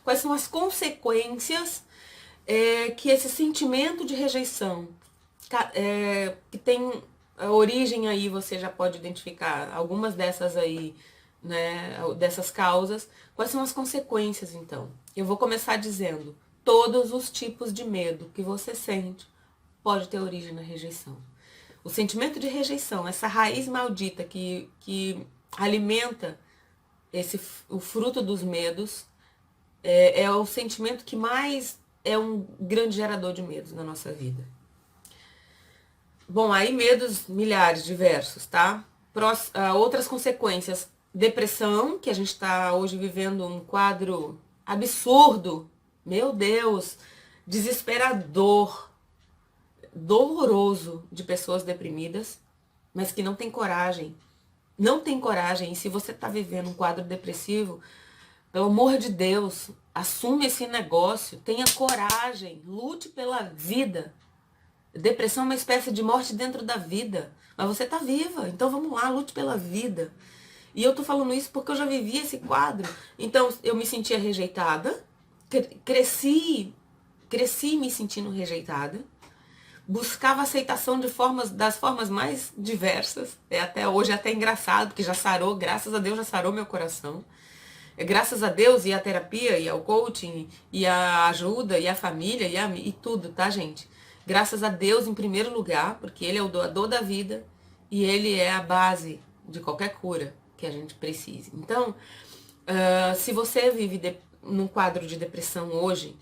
Quais são as consequências que esse sentimento de rejeição, que tem a origem aí, você já pode identificar algumas dessas aí, né, dessas causas. Quais são as consequências, então? Eu vou começar dizendo, todos os tipos de medo que você sente pode ter origem na rejeição. O sentimento de rejeição, essa raiz maldita que alimenta o fruto dos medos, é o sentimento que mais é um grande gerador de medos na nossa vida. Bom, aí medos milhares, diversos, tá? Outras consequências, depressão, que a gente está hoje vivendo um quadro absurdo, meu Deus, desesperador, doloroso de pessoas deprimidas, mas que não tem coragem. Não tem coragem. E se você está vivendo um quadro depressivo, pelo amor de Deus, assume esse negócio, tenha coragem, lute pela vida. Depressão é uma espécie de morte dentro da vida. Mas você tá viva, então vamos lá, lute pela vida. E eu tô falando isso porque eu já vivi esse quadro. Então eu me sentia rejeitada, cresci me sentindo rejeitada, buscava aceitação das formas mais diversas. Até hoje é até engraçado, porque já sarou, graças a Deus já sarou meu coração. Graças a Deus e a terapia, e ao coaching, e a ajuda, e a família, e tudo, tá, gente? Graças a Deus em primeiro lugar, porque Ele é o doador da vida e Ele é a base de qualquer cura que a gente precise. Então, se você vive num quadro de depressão hoje,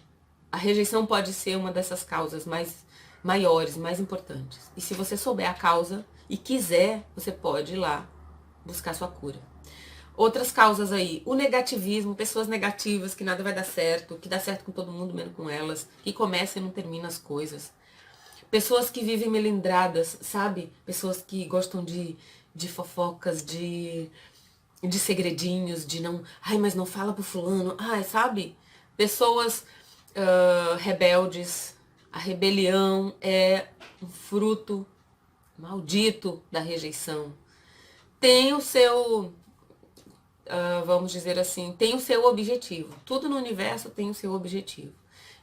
a rejeição pode ser uma dessas causas maiores, mais importantes. E se você souber a causa e quiser, você pode ir lá buscar sua cura. Outras causas aí, o negativismo, pessoas negativas, que nada vai dar certo, que dá certo com todo mundo, menos com elas, que começa e não termina as coisas. Pessoas que vivem melindradas, sabe? Pessoas que gostam de fofocas, de segredinhos, de não... Ai, mas não fala pro fulano. Ai, sabe? Pessoas rebeldes. A rebelião é um fruto maldito da rejeição. Tem o seu... vamos dizer assim, tem o seu objetivo. Tudo no universo tem o seu objetivo.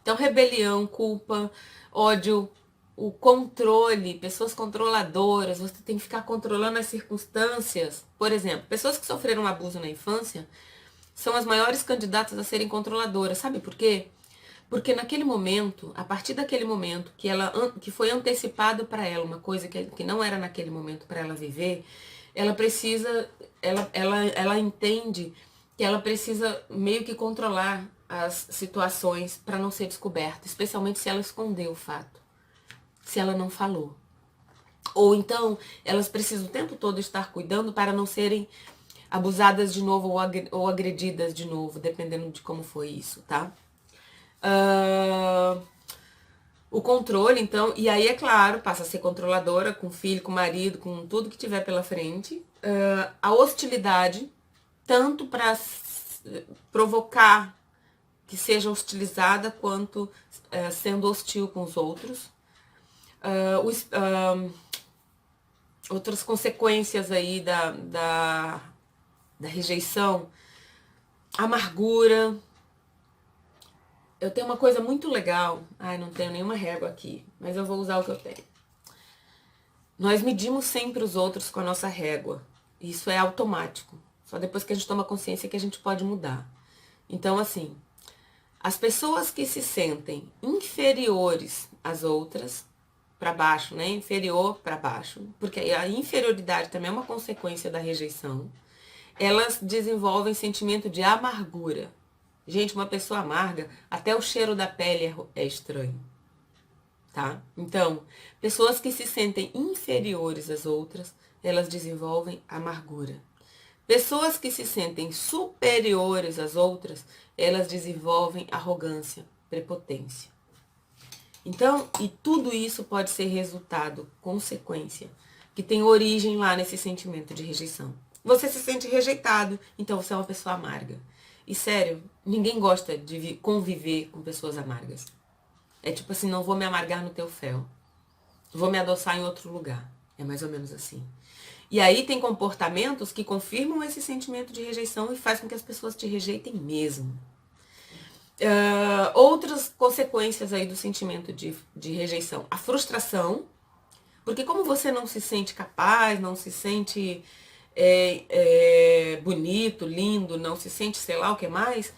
Então, rebelião, culpa, ódio, o controle, pessoas controladoras, você tem que ficar controlando as circunstâncias. Por exemplo, pessoas que sofreram um abuso na infância são as maiores candidatas a serem controladoras. Sabe por quê? Porque naquele momento, a partir daquele momento que foi antecipado para ela uma coisa que não era naquele momento para ela viver, ela precisa, ela entende que ela precisa meio que controlar as situações para não ser descoberta, especialmente se ela escondeu o fato, se ela não falou. Ou então, elas precisam o tempo todo estar cuidando para não serem abusadas de novo ou agredidas de novo, dependendo de como foi isso, tá? O controle, então, e aí, é claro, passa a ser controladora com o filho, com o marido, com tudo que tiver pela frente. A hostilidade, tanto para provocar que seja hostilizada, quanto sendo hostil com os outros. Outras consequências aí da rejeição, amargura. Eu tenho uma coisa muito legal. Ai, não tenho nenhuma régua aqui, mas eu vou usar o que eu tenho. Nós medimos sempre os outros com a nossa régua. Isso é automático. Só depois que a gente toma consciência que a gente pode mudar. Então, assim, as pessoas que se sentem inferiores às outras, para baixo, né? Inferior para baixo, porque a inferioridade também é uma consequência da rejeição. Elas desenvolvem sentimento de amargura. Gente, uma pessoa amarga, até o cheiro da pele é estranho, tá? Então, pessoas que se sentem inferiores às outras, elas desenvolvem amargura. Pessoas que se sentem superiores às outras, elas desenvolvem arrogância, prepotência. Então, e tudo isso pode ser resultado, consequência, que tem origem lá nesse sentimento de rejeição. Você se sente rejeitado, então você é uma pessoa amarga. E sério, ninguém gosta de conviver com pessoas amargas. É tipo assim, não vou me amargar no teu fel. Vou me adoçar em outro lugar. É mais ou menos assim. E aí tem comportamentos que confirmam esse sentimento de rejeição e faz com que as pessoas te rejeitem mesmo. Outras consequências aí do sentimento de rejeição. A frustração, porque como você não se sente capaz, não se sente bonito, lindo, não se sente sei lá o que mais,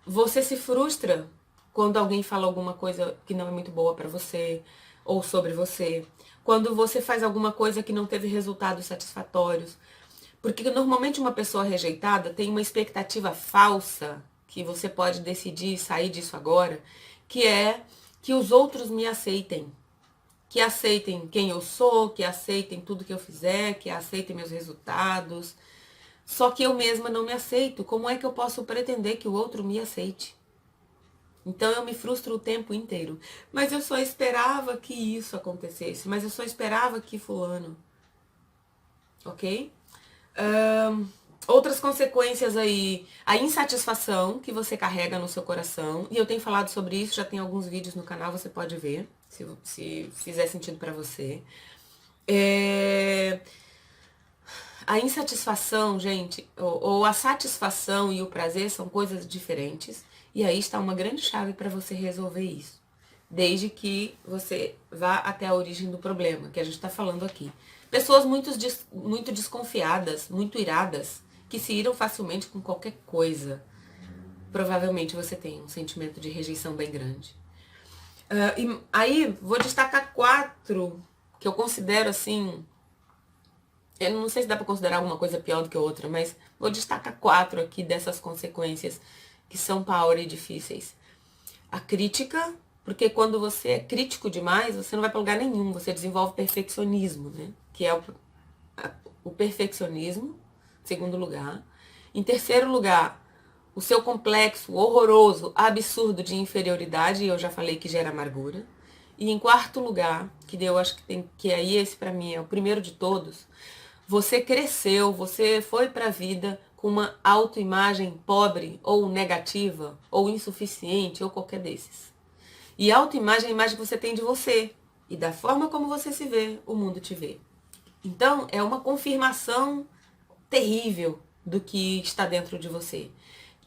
você se frustra quando alguém fala alguma coisa que não é muito boa pra você ou sobre você. Quando você faz alguma coisa que não teve resultados satisfatórios. Porque normalmente uma pessoa rejeitada tem uma expectativa falsa, que você pode decidir sair disso agora, que é que os outros me aceitem. Que aceitem quem eu sou, que aceitem tudo que eu fizer, que aceitem meus resultados. Só que eu mesma não me aceito. Como é que eu posso pretender que o outro me aceite? Então eu me frustro o tempo inteiro. Mas eu só esperava que isso acontecesse. Mas eu só esperava que fulano. Ok? Outras consequências aí, a insatisfação que você carrega no seu coração, e eu tenho falado sobre isso, já tem alguns vídeos no canal, você pode ver, se fizer sentido pra você. A insatisfação, gente, ou a satisfação e o prazer são coisas diferentes, e aí está uma grande chave para você resolver isso. Desde que você vá até a origem do problema, que a gente está falando aqui. Pessoas muito desconfiadas, muito iradas, que se iram facilmente com qualquer coisa. Provavelmente você tem um sentimento de rejeição bem grande. E aí, vou destacar 4 que eu considero assim. Eu não sei se dá para considerar alguma coisa pior do que outra, mas vou destacar 4 aqui dessas consequências que são power e difíceis. A crítica, porque quando você é crítico demais, você não vai para lugar nenhum, você desenvolve perfeccionismo, né? Que é o perfeccionismo, em segundo lugar. Em terceiro lugar, o seu complexo horroroso, absurdo de inferioridade, e eu já falei que gera amargura. E em quarto lugar, que eu acho que tem, que aí esse para mim é o primeiro de todos, você cresceu, você foi para a vida com uma autoimagem pobre ou negativa ou insuficiente ou qualquer desses. E autoimagem é a imagem que você tem de você e da forma como você se vê, o mundo te vê. Então, é uma confirmação terrível do que está dentro de você.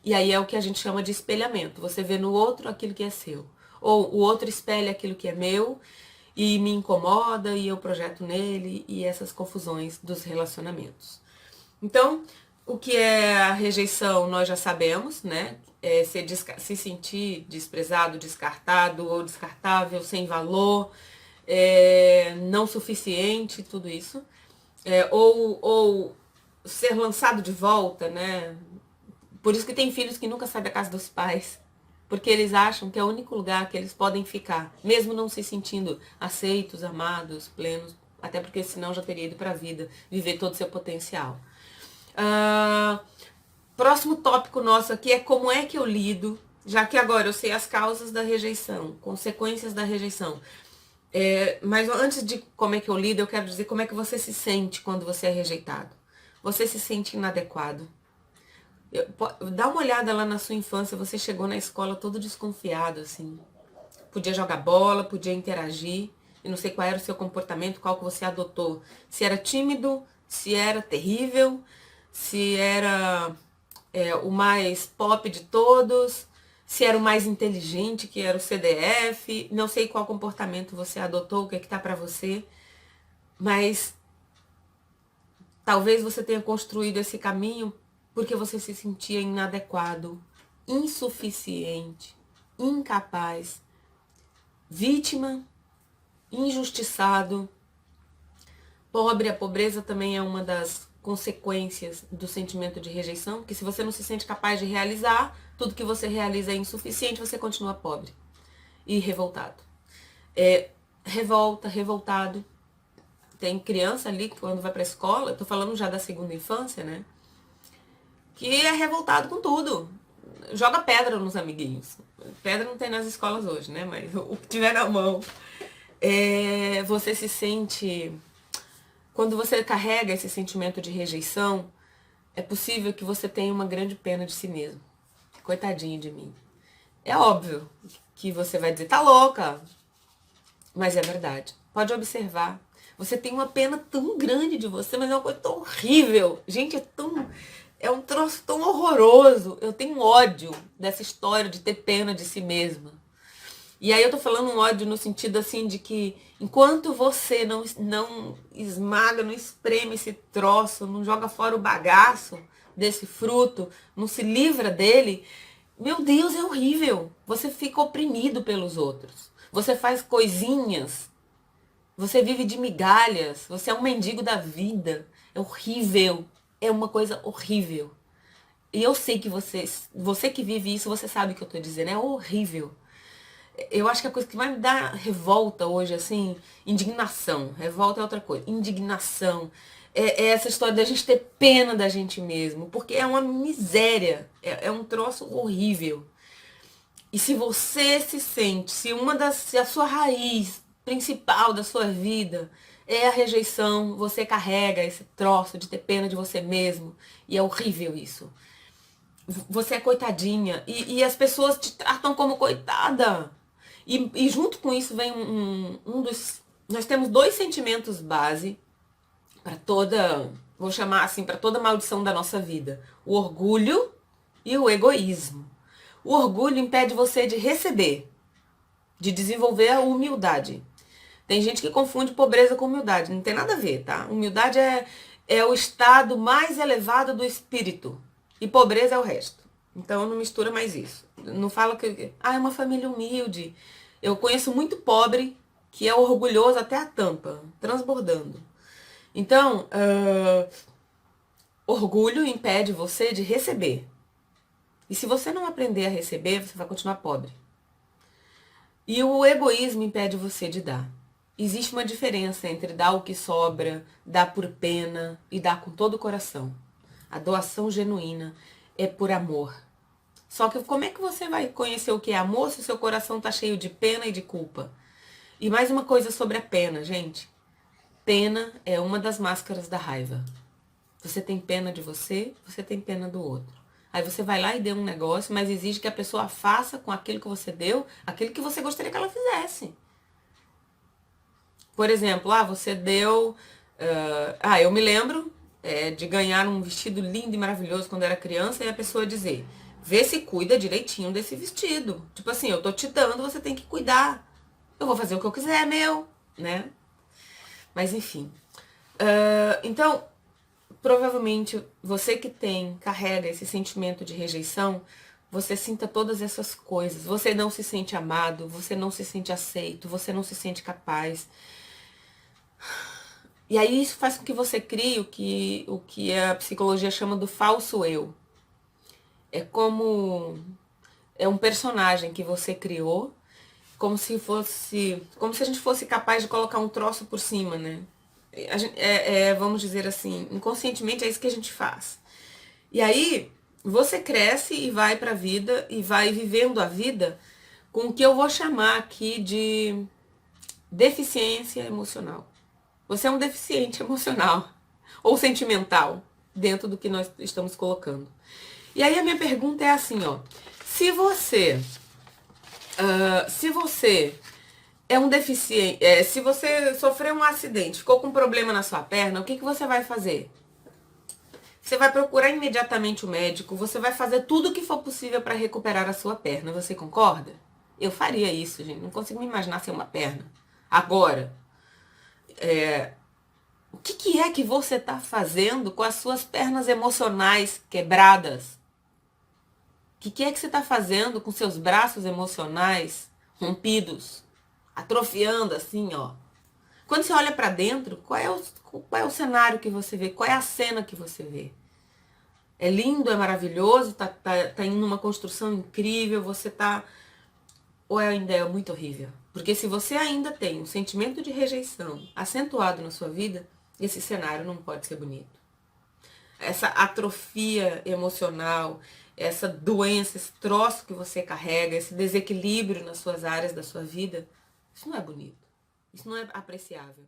E aí é o que a gente chama de espelhamento. Você vê no outro aquilo que é seu. Ou o outro espelha aquilo que é meu e me incomoda e eu projeto nele e essas confusões dos relacionamentos. Então, o que é a rejeição nós já sabemos, né? É se sentir desprezado, descartado ou descartável, sem valor, não suficiente, tudo isso. Ou ser lançado de volta, né? Por isso que tem filhos que nunca saem da casa dos pais. Porque eles acham que é o único lugar que eles podem ficar, mesmo não se sentindo aceitos, amados, plenos, até porque senão já teria ido para a vida, viver todo o seu potencial. Próximo tópico nosso aqui é como é que eu lido, já que agora eu sei as causas da rejeição, consequências da rejeição. Mas antes de como é que eu lido, eu quero dizer como é que você se sente quando você é rejeitado. Você se sente inadequado. Dá uma olhada lá na sua infância, você chegou na escola todo desconfiado, assim. Podia jogar bola, podia interagir. Eu não sei qual era o seu comportamento, qual que você adotou. Se era tímido, se era terrível, se era o mais pop de todos, se era o mais inteligente, que era o CDF. Não sei qual comportamento você adotou, o que é que tá pra você. Mas talvez você tenha construído esse caminho porque você se sentia inadequado, insuficiente, incapaz, vítima, injustiçado, pobre. A pobreza também é uma das consequências do sentimento de rejeição, porque se você não se sente capaz de realizar, tudo que você realiza é insuficiente, você continua pobre e revoltado. Revoltado. Tem criança ali que quando vai pra escola, tô falando já da segunda infância, né? Que é revoltado com tudo. Joga pedra nos amiguinhos. Pedra não tem nas escolas hoje, né? Mas o que tiver na mão. Você se sente... Quando você carrega esse sentimento de rejeição, é possível que você tenha uma grande pena de si mesmo. Coitadinho de mim. É óbvio que você vai dizer, tá louca. Mas é verdade. Pode observar. Você tem uma pena tão grande de você, mas é uma coisa tão horrível. Gente, é tão... É um troço tão horroroso. Eu tenho ódio dessa história de ter pena de si mesma. E aí eu tô falando um ódio no sentido assim de que enquanto você não esmaga, não espreme esse troço, não joga fora o bagaço desse fruto, não se livra dele, meu Deus, é horrível. Você fica oprimido pelos outros. Você faz coisinhas, você vive de migalhas, você é um mendigo da vida. É horrível. É uma coisa horrível. E eu sei que você que vive isso, você sabe o que eu tô dizendo. É horrível. Eu acho que a coisa que mais me dá revolta hoje, assim, indignação. Revolta é outra coisa. Indignação. É essa história da gente ter pena da gente mesmo. Porque é uma miséria. É um troço horrível. E se você se sente, se a sua raiz principal da sua vida é a rejeição, você carrega esse troço de ter pena de você mesmo. E é horrível isso. Você é coitadinha. E as pessoas te tratam como coitada. E junto com isso vem um dos. Nós temos dois sentimentos base para toda. Vou chamar assim, para toda maldição da nossa vida: o orgulho e o egoísmo. O orgulho impede você de receber, de desenvolver a humildade. Tem gente que confunde pobreza com humildade. Não tem nada a ver, tá? Humildade é o estado mais elevado do espírito. E pobreza é o resto. Então não mistura mais isso. Não fala que é uma família humilde. Eu conheço muito pobre que é orgulhoso até a tampa, transbordando. Então, orgulho impede você de receber. E se você não aprender a receber, você vai continuar pobre. E o egoísmo impede você de dar. Existe uma diferença entre dar o que sobra, dar por pena e dar com todo o coração. A doação genuína é por amor. Só que como é que você vai conhecer o que é amor se o seu coração está cheio de pena e de culpa? E mais uma coisa sobre a pena, gente. Pena é uma das máscaras da raiva. Você tem pena de você, você tem pena do outro. Aí você vai lá e deu um negócio, mas exige que a pessoa faça com aquilo que você deu, aquilo que você gostaria que ela fizesse. Por exemplo, você deu... eu me lembro de ganhar um vestido lindo e maravilhoso quando era criança e a pessoa dizer, vê se cuida direitinho desse vestido. Tipo assim, eu tô te dando, você tem que cuidar. Eu vou fazer o que eu quiser, meu, né? Mas enfim. Então, provavelmente você que carrega esse sentimento de rejeição, você sinta todas essas coisas. Você não se sente amado, você não se sente aceito, você não se sente capaz. E aí isso faz com que você crie o que a psicologia chama do falso eu. É um personagem que você criou, como se a gente fosse capaz de colocar um troço por cima, né? Vamos dizer assim, inconscientemente é isso que a gente faz. E aí você cresce e vai pra vida e vai vivendo a vida com o que eu vou chamar aqui de deficiência emocional. Você é um deficiente emocional ou sentimental dentro do que nós estamos colocando. E aí a minha pergunta é assim, se você é um deficiente, se você sofreu um acidente, ficou com um problema na sua perna, o que você vai fazer? Você vai procurar imediatamente o médico, você vai fazer tudo o que for possível para recuperar a sua perna. Você concorda? Eu faria isso, gente. Não consigo me imaginar sem uma perna. Agora, o que é que você está fazendo com as suas pernas emocionais quebradas? O que é que você está fazendo com seus braços emocionais rompidos? Atrofiando assim, Quando você olha para dentro, qual é o cenário que você vê? Qual é a cena que você vê? É lindo, é maravilhoso, tá indo numa construção incrível, ou ainda é muito horrível? Porque se você ainda tem um sentimento de rejeição acentuado na sua vida, esse cenário não pode ser bonito. Essa atrofia emocional, essa doença, esse troço que você carrega, esse desequilíbrio nas suas áreas da sua vida, isso não é bonito. Isso não é apreciável.